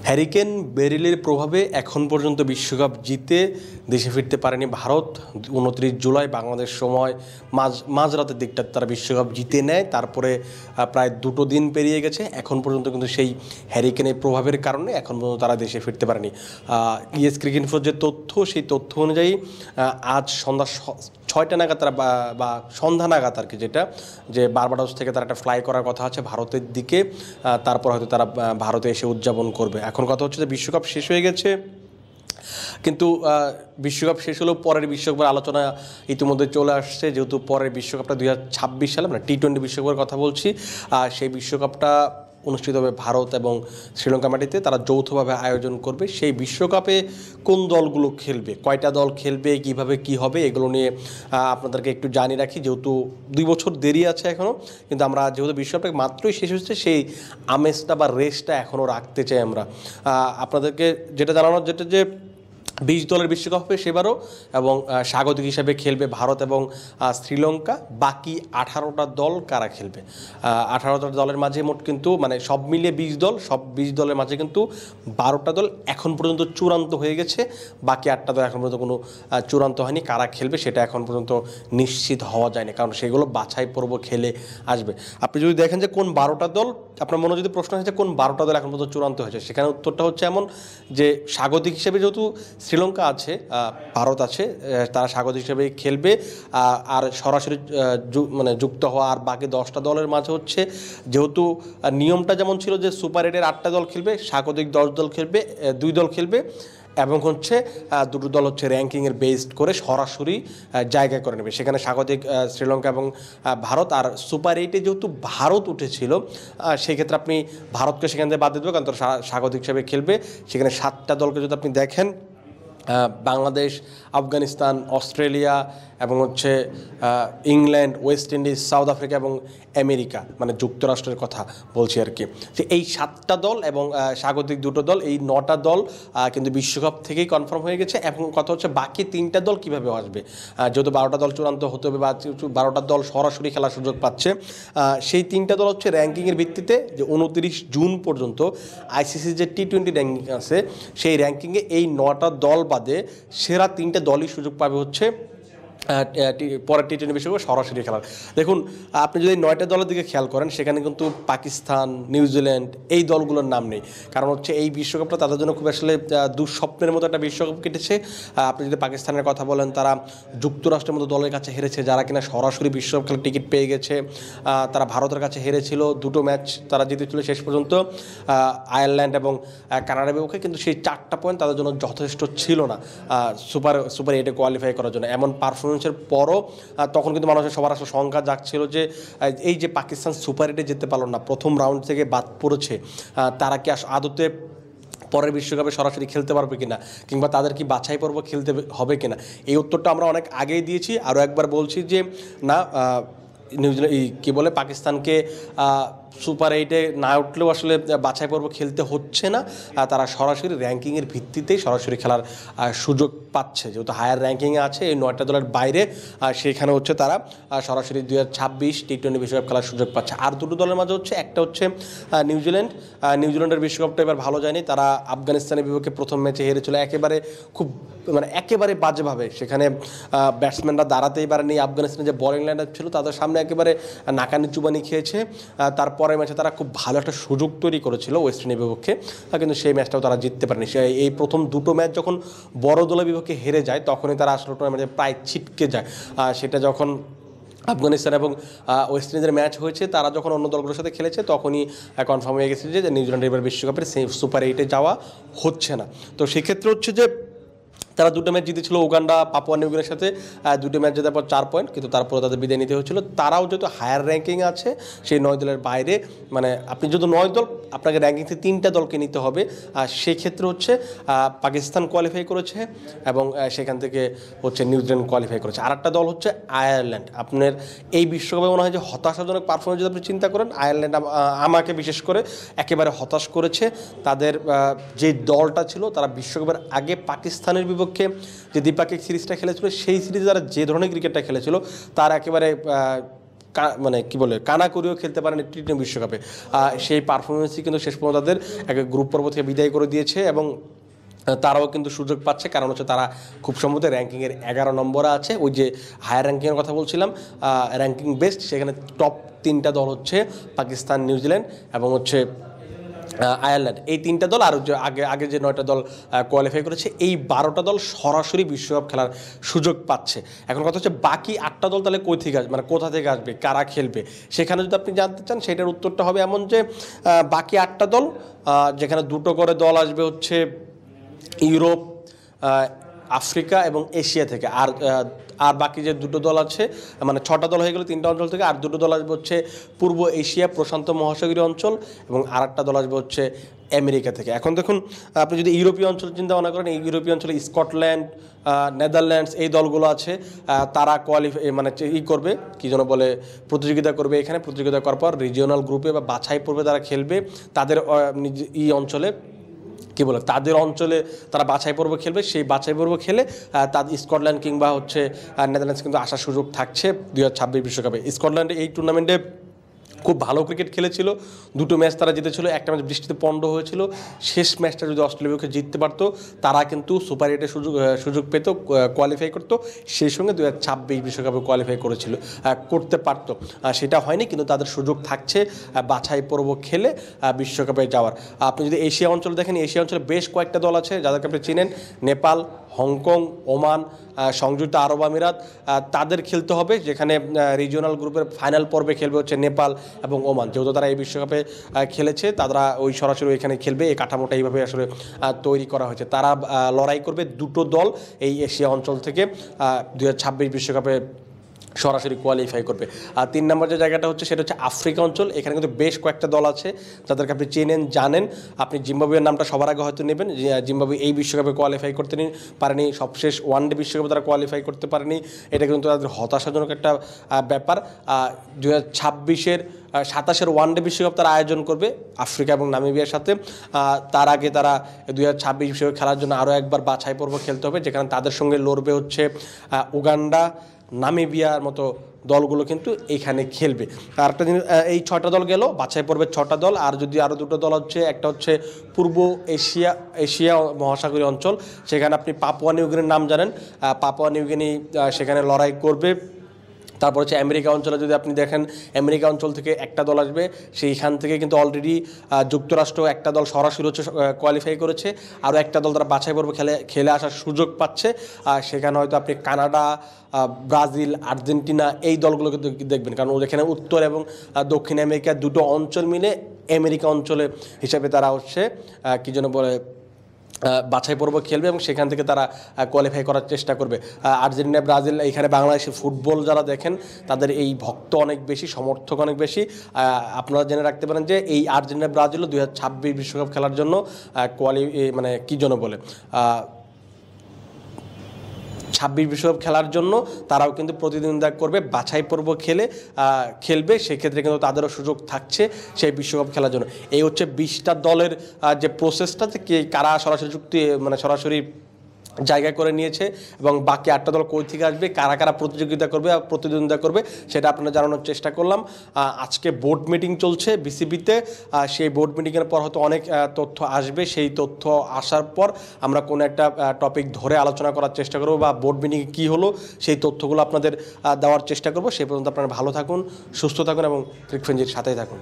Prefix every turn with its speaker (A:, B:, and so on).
A: Hurricane বেরিলের প্রভাবে এখন পর্যন্ত বিশ্বকাপ জিতে দেশে ফিরতে পারেনি ভারত। 29 জুলাই বাংলাদেশ সময় মাঝরাতের দিকটা তারা বিশ্বকাপ জিতে নেয়। তারপরে প্রায় 2 দিন পেরিয়ে গেছে, এখন পর্যন্ত কিন্তু সেই হ্যারিকেনের প্রভাবের কারণে এখন পর্যন্ত তারা দেশে ফিরতে পারেনি। ইএস ক্রিকেট ইনফোর যে তথ্য, সেই তথ্য অনুযায়ী আজ সন্ধ্যা 6টা নাগাদ তারা বা সন্ধ্যা নাগাদ আর কি, যেটা যে বার্বাডোস থেকে তারা একটা ফ্লাই করার কথা আছে ভারতের দিকে, তারপর হয়তো তারা ভারতে এসে উদযাপন করবে। এখন কথা হচ্ছে যে বিশ্বকাপ শেষ হয়ে গেছে, কিন্তু বিশ্বকাপ শেষ হলেও পরের বিশ্বকাপের আলোচনা ইতিমধ্যে চলে আসছে, যেহেতু পরের বিশ্বকাপটা 2026 সালে, মানে টি-20 বিশ্বকাপের কথা বলছি। সেই বিশ্বকাপটা অনুষ্ঠিত হবে ভারত এবং শ্রীলঙ্কা মাটিতে, তারা যৌথভাবে আয়োজন করবে। সেই বিশ্বকাপে কোন দলগুলো খেলবে, কয়টা দল খেলবে, কিভাবে কি হবে, এগুলো নিয়ে আপনাদেরকে একটু জানিয়ে রাখি। যেহেতু 2 বছর দেরি আছে এখনও, কিন্তু আমরা যেহেতু বিশ্বকাপটা মাত্রই শেষ হচ্ছে, সেই আমেজটা বা রেসটা এখনও রাখতে চাই আমরা। আপনাদেরকে যেটা জানানোর, যেটা যে 20 দলের বিশ্বকাপ হবে সেবারও, এবং স্বাগতিক হিসাবে খেলবে ভারত এবং শ্রীলঙ্কা। বাকি 18টা দল কারা খেলবে, 18টা দলের মাঝে মোট কিন্তু মানে সব মিলিয়ে 20 দল, সব 20 দলের মাঝে কিন্তু 12টা দল এখন পর্যন্ত চূড়ান্ত হয়ে গেছে। বাকি 8টা দল এখন পর্যন্ত কোনো চূড়ান্ত হয়নি। কারা খেলবে সেটা এখন পর্যন্ত নিশ্চিত হওয়া যায়নি, কারণ সেগুলো বাছাই পর্ব খেলে আসবে। আপনি যদি দেখেন যে কোন 12টা দল, আপনার মনে যদি প্রশ্ন হয়েছে কোন 12টা দল এখন পর্যন্ত চূড়ান্ত হয়েছে, সেখানে উত্তরটা হচ্ছে এমন যে স্বাগতিক হিসেবে যেহেতু শ্রীলঙ্কা আছে, ভারত আছে, তারা স্বাগতিক হিসেবে খেলবে। আর সরাসরি মানে যুক্ত হওয়া আর বাকি 10টা দলের মাঝে হচ্ছে, যেহেতু নিয়মটা যেমন ছিল যে সুপার 8-এর 8টা দল খেলবে, স্বাগতিক 10 দল খেলবে, 2 দল খেলবে, এবং হচ্ছে 2টো দল হচ্ছে র্যাঙ্কিংয়ের বেসড করে সরাসরি জায়গা করে নেবে। সেখানে স্বাগতিক শ্রীলঙ্কা এবং ভারত। আর সুপার 8-এ যেহেতু ভারত উঠেছিল, সেক্ষেত্রে আপনি ভারতকে সেখান থেকে বাদ দিয়ে দেবে, কারণ তারা স্বাগতিক হিসেবে খেলবে। সেখানে 7টা দলকে যদি আপনি দেখেন, বাংলাদেশ, আফগানিস্তান, অস্ট্রেলিয়া এবং হচ্ছে England, West Indies, south Africa এবং আমেরিকা, মানে যুক্তরাষ্ট্রের কথা বলছি আর কি। যে এই 7টা দল এবং স্বাগতিক 2টো দল, এই 9টা দল কিন্তু বিশ্বকাপ থেকেই কনফার্ম হয়ে গেছে। এবং কথা হচ্ছে বাকি 3টা দল কীভাবে আসবে, যেহেতু 12টা দল চূড়ান্ত হতে হবে বা 12টা দল সরাসরি খেলার সুযোগ পাচ্ছে, সেই 3টা দল হচ্ছে র্যাঙ্কিংয়ের ভিত্তিতে, যে 29 জুন পর্যন্ত আইসিসির যে টি-20 র্যাঙ্কিং আছে, সেই র্যাঙ্কিংয়ে এই 9টা দল বাদে সেরা 3টে দলই সুযোগ পাবে হচ্ছে পরের টি-20 বিশ্বকাপে সরাসরি খেলার। দেখুন, আপনি যদি 9টা দলের দিকে খেয়াল করেন, সেখানে কিন্তু পাকিস্তান, নিউজিল্যান্ড এই দলগুলোর নাম নেই। কারণ হচ্ছে এই বিশ্বকাপটা তাদের জন্য খুব আসলে দুঃস্বপ্নের মতো একটা বিশ্বকাপ কেটেছে। আপনি যদি পাকিস্তানের কথা বলেন, তারা যুক্তরাষ্ট্রের মতো দলের কাছে হেরেছে, যারা কিনা সরাসরি বিশ্বকাপ খেলার টিকিট পেয়ে গেছে। তারা ভারতের কাছে হেরেছিল, 2টো ম্যাচ তারা জিতেছিল শেষ পর্যন্ত, আয়ারল্যান্ড এবং কানাডার বিপক্ষে, কিন্তু সেই 4টা পয়েন্ট তাদের জন্য যথেষ্ট ছিল না সুপার 8-এ কোয়ালিফাই করার জন্য। এমন পারফরমেন্সের পরও তখন কিন্তু মানুষের সবার আসলে শঙ্কা জাগছিল যে এই যে পাকিস্তান সুপার 8-এ যেতে পারল না, প্রথম রাউন্ড থেকে বাদ পড়েছে, তারা কি আদতে পরের বিশ্বকাপে সরাসরি খেলতে পারবে কিনা, কিংবা তাদের কি বাছাই পর্ব খেলতে হবে কিনা। এই উত্তরটা আমরা অনেক আগেই দিয়েছি, আরও একবার বলছি যে না, নিউজিল্যান্ড কী বলে, পাকিস্তানকে সুপার 8-এ না উঠলেও আসলে বাছাই পর্ব খেলতে হচ্ছে না, তারা সরাসরি র্যাঙ্কিংয়ের ভিত্তিতেই সরাসরি খেলার সুযোগ পাচ্ছে। যেহেতু হায়ার র্যাঙ্কিংয়ে আছে এই 9টা দলের বাইরে, সেখানে হচ্ছে তারা সরাসরি 2026 টি-20 বিশ্বকাপ খেলার সুযোগ পাচ্ছে। আর 2টো দলের মাঝে হচ্ছে, একটা হচ্ছে নিউজিল্যান্ডের বিশ্বকাপটা এবার ভালো যায়নি, তারা আফগানিস্তানের বিপক্ষে প্রথম ম্যাচে হেরেছিল একেবারে বাজেভাবে। সেখানে ব্যাটসম্যানরা দাঁড়াতেই পারেনি, আফগানিস্তানের যে বোলিং লাইনআপ ছিল তাদের সামনে একেবারে নাকানি চুবানি খেয়েছে। তারপরের ম্যাচে তারা খুব ভালো একটা সুযোগ তৈরি করেছিল ওয়েস্ট ইন্ডিজের বিপক্ষে, কিন্তু সেই ম্যাচটাও তারা জিততে পারেনি। এই প্রথম 2টো ম্যাচ যখন বড় দলের বিপক্ষে হেরে যায়, তখনই তারা আসলে টুর্নামেন্টে প্রায় ছিটকে যায়। সেটা যখন আফগানিস্তান এবং ওয়েস্ট ইন্ডিজের ম্যাচ হয়েছে, তারা যখন অন্য দলগুলোর সাথে খেলেছে, তখনই কনফার্ম হয়ে গেছে যে নিউজিল্যান্ড এবার বিশ্বকাপের সুপার 8-এ যাওয়া হচ্ছে না। তো সেক্ষেত্রে হচ্ছে যে তারা 2টো ম্যাচ জিতেছিল উগান্ডা, পাপুয়া নিউগিনির সাথে, 2টো ম্যাচ জেতার পর 4 পয়েন্ট, কিন্তু তারপরে তাদের বিদায় নিতে হয়েছিল। তারাও যেহেতু হায়ার র্যাঙ্কিং আছে, সেই 9 দলের বাইরে, মানে আপনি যেহেতু 9 দল, আপনাকে র্যাঙ্কিং থেকে 3টা দলকে নিতে হবে। আর সেই ক্ষেত্রে হচ্ছে পাকিস্তান কোয়ালিফাই করেছে, এবং সেখান থেকে হচ্ছে নিউজিল্যান্ড কোয়ালিফাই করেছে। আরেকটা দল হচ্ছে আয়ারল্যান্ড। আপনার এই বিশ্বকাপে মনে হয় যে হতাশাজনক পারফরমেন্স যদি আপনি চিন্তা করেন, আয়ারল্যান্ড আমাকে বিশেষ করে একেবারে হতাশ করেছে। তাদের যে দলটা ছিল, তারা বিশ্বকাপের আগে পাকিস্তানের বিপক্ষে যে দ্বিপাক্ষিক সিরিজটা খেলেছিল, সেই সিরিজে তারা যে ধরনের ক্রিকেটটা খেলেছিল, তার একেবারে মানে কি বলে কানাকড়িও খেলতে পারেনি টি-20 বিশ্বকাপে। সেই পারফরমেন্সই কিন্তু শেষ পর্যন্ত তাদের এক গ্রুপ পর্ব থেকে বিদায় করে দিয়েছে এবং তারাও কিন্তু সুযোগ পাচ্ছে, কারণ হচ্ছে তারা খুব সম্ভবত র্যাঙ্কিংয়ের 11 নম্বরে আছে। ওই যে হায়ার র্যাঙ্কিংয়ের কথা বলছিলাম, র্যাঙ্কিং বেস্ট, সেখানে টপ 3টা দল হচ্ছে পাকিস্তান, নিউজিল্যান্ড এবং হচ্ছে আয়ারল্যান্ড। এই 3টা দল আর আগে যে 9টা দল কোয়ালিফাই করেছে, এই 12টা দল সরাসরি বিশ্বকাপ খেলার সুযোগ পাচ্ছে। এখন কথা হচ্ছে বাকি 8টা দল তাহলে কই থেকে আসবে, মানে কোথা থেকে আসবে, কারা খেলবে, সেখানে যদি আপনি জানতে চান সেটার উত্তরটা হবে এমন যে বাকি 8টা দল, যেখানে 2টো করে দল আসবে হচ্ছে ইউরোপ, আফ্রিকা এবং এশিয়া থেকে, আর বাকি যে 2টো দল আছে, মানে 6টা দল হয়ে গেল 3টা অঞ্চল থেকে, আর 2টো দল আসবে হচ্ছে পূর্ব এশিয়া, প্রশান্ত মহাসাগরীয় অঞ্চল, এবং আরেকটা দল আসবে হচ্ছে আমেরিকা থেকে। এখন দেখুন, আপনি যদি ইউরোপীয় অঞ্চল চিন্তা ভাবনা করেন, এই ইউরোপীয় অঞ্চলে স্কটল্যান্ড, নেদারল্যান্ডস এই দলগুলো আছে, তারা মানে করবে, কী যেন বলে, প্রতিযোগিতা করবে। এখানে প্রতিযোগিতা করার পর রিজিওনাল গ্রুপে বা বাছাই পর্বে তারা খেলবে, তাদের অঞ্চলে কী বলে, তাদের অঞ্চলে তারা বাছাই পর্ব খেলবে। সেই বাছাই পর্ব খেলে তাদের স্কটল্যান্ড কিংবা হচ্ছে নেদারল্যান্ডস কিন্তু আসার সুযোগ থাকছে 2026 বিশ্বকাপে। স্কটল্যান্ড এই টুর্নামেন্টে খুব ভালো ক্রিকেট খেলেছিল, 2টো ম্যাচ তারা জিতেছিল, একটা ম্যাচ বৃষ্টিতে পণ্ড হয়েছিল। শেষ ম্যাচটা যদি অস্ট্রেলিয়াকে জিততে পারতো, তারা কিন্তু সুপার 8-এর সুযোগ পেত, কোয়ালিফাই করতো, সেই সঙ্গে 2026 বিশ্বকাপে কোয়ালিফাই করতে পারতো। সেটা হয়নি, কিন্তু তাদের সুযোগ থাকছে বাছাই পর্ব খেলে বিশ্বকাপে যাওয়ার। আপনি যদি এশিয়া অঞ্চল দেখেন, এশিয়া অঞ্চলে বেশ কয়েকটা দল আছে যাদেরকে আপনি চিনেন, নেপাল, হংকং, ওমান, সংযুক্ত আরব আমিরাত, তাদের খেলতে হবে, যেখানে রিজিওনাল গ্রুপের ফাইনাল পর্বে খেলবে হচ্ছে নেপাল এবং ওমান। যেহেতু তারা এই বিশ্বকাপে খেলেছে, তারা ওই সরাসরি এখানে খেলবে, এই কাঠামোটা এইভাবে আসলে তৈরি করা হয়েছে। তারা লড়াই করবে 2টো দল এই এশিয়া অঞ্চল থেকে 2026 বিশ্বকাপে সরাসরি কোয়ালিফাই করবে। আর 3 নম্বর যে জায়গাটা হচ্ছে সেটা হচ্ছে আফ্রিকা অঞ্চল। এখানে কিন্তু বেশ কয়েকটা দল আছে যাদেরকে আপনি চেনেন, জানেন। আপনি জিম্বাবুয়ের নামটা সবার আগে হয়তো নেবেন। জিম্বাবুয়ে এই বিশ্বকাপে কোয়ালিফাই করতে পারেনি, সবশেষ ওয়ানডে বিশ্বকাপে তারা কোয়ালিফাই করতে পারেনি। এটা কিন্তু তাদের হতাশাজনক একটা ব্যাপার। 2026-এর 27-এর ওয়ানডে বিশ্বকাপ তারা আয়োজন করবে আফ্রিকা এবং নামিবিয়ার সাথে। তার আগে তারা 2026 বিশ্বকাপ খেলার জন্য আরও একবার বাছাই পর্ব খেলতে হবে, যেখানে তাদের সঙ্গে লড়বে হচ্ছে উগান্ডা, নামিবিয়ার মতো দলগুলো কিন্তু এইখানে খেলবে। আরেকটা জিনিস, এই 6টা দল গেল বাছাই পর্বে 6টা দল, আর যদি আরও 2টো দল হচ্ছে, একটা হচ্ছে পূর্ব এশিয়া মহাসাগরীয় অঞ্চল, সেখানে আপনি পাপুয়া নিউগিনির নাম জানেন, পাপুয়া নিউগিনি সেখানে লড়াই করবে। তারপর হচ্ছে আমেরিকা অঞ্চলে যদি আপনি দেখেন, আমেরিকা অঞ্চল থেকে একটা দল আসবে, সেইখান থেকে কিন্তু অলরেডি যুক্তরাষ্ট্র একটা দল সরাসরি হচ্ছে কোয়ালিফাই করেছে, আরও একটা দল তারা বাছাই পর্বে খেলে আসার সুযোগ পাচ্ছে। সেখানে হয়তো আপনি কানাডা, ব্রাজিল, আর্জেন্টিনা এই দলগুলো কিন্তু দেখবেন, কারণ এখানে উত্তর এবং দক্ষিণ আমেরিকার 2টো অঞ্চল মিলে আমেরিকা অঞ্চলে হিসাবে তারা হচ্ছে কী যেন বলে বাছাই পর্ব খেলবে এবং সেখান থেকে তারা কোয়ালিফাই করার চেষ্টা করবে। আর্জেন্টিনা, ব্রাজিল, এখানে বাংলাদেশে ফুটবল যারা দেখেন তাদের এই ভক্ত অনেক বেশি, সমর্থক অনেক বেশি। আপনারা জেনে রাখতে পারেন যে এই আর্জেন্টিনা, ব্রাজিলও 2026 বিশ্বকাপ খেলার জন্য মানে কী জন্য বলে 26 বিশ্বকাপ খেলার জন্য তারাও কিন্তু প্রতিদ্বন্দ্বিতা করবে, বাছাই পর্ব খেলবে। সেক্ষেত্রে কিন্তু তাদেরও সুযোগ থাকছে সেই বিশ্বকাপ খেলার জন্য। এই হচ্ছে 20টা দলের যে প্রসেসটা, কারা সরাসরি মানে সরাসরি জায়গায় করে নিয়েছে এবং বাকি 8টা দল কই থেকে আসবে, কারা কারা প্রতিদ্বন্দ্বিতা করবে সেটা আপনারা জানানোর চেষ্টা করলাম। আজকে বোর্ড মিটিং চলছে বিসিবিতে, সেই বোর্ড মিটিংয়ের পর হয়তো অনেক তথ্য আসবে। সেই তথ্য আসার পর আমরা কোনো একটা টপিক ধরে আলোচনা করার চেষ্টা করব, বা বোর্ড মিটিংয়ে কী হলো সেই তথ্যগুলো আপনাদের দেওয়ার চেষ্টা করব। সেই পর্যন্ত আপনারা ভালো থাকুন, সুস্থ থাকুন এবং ক্রিকফেঞ্জির সাথেই থাকুন।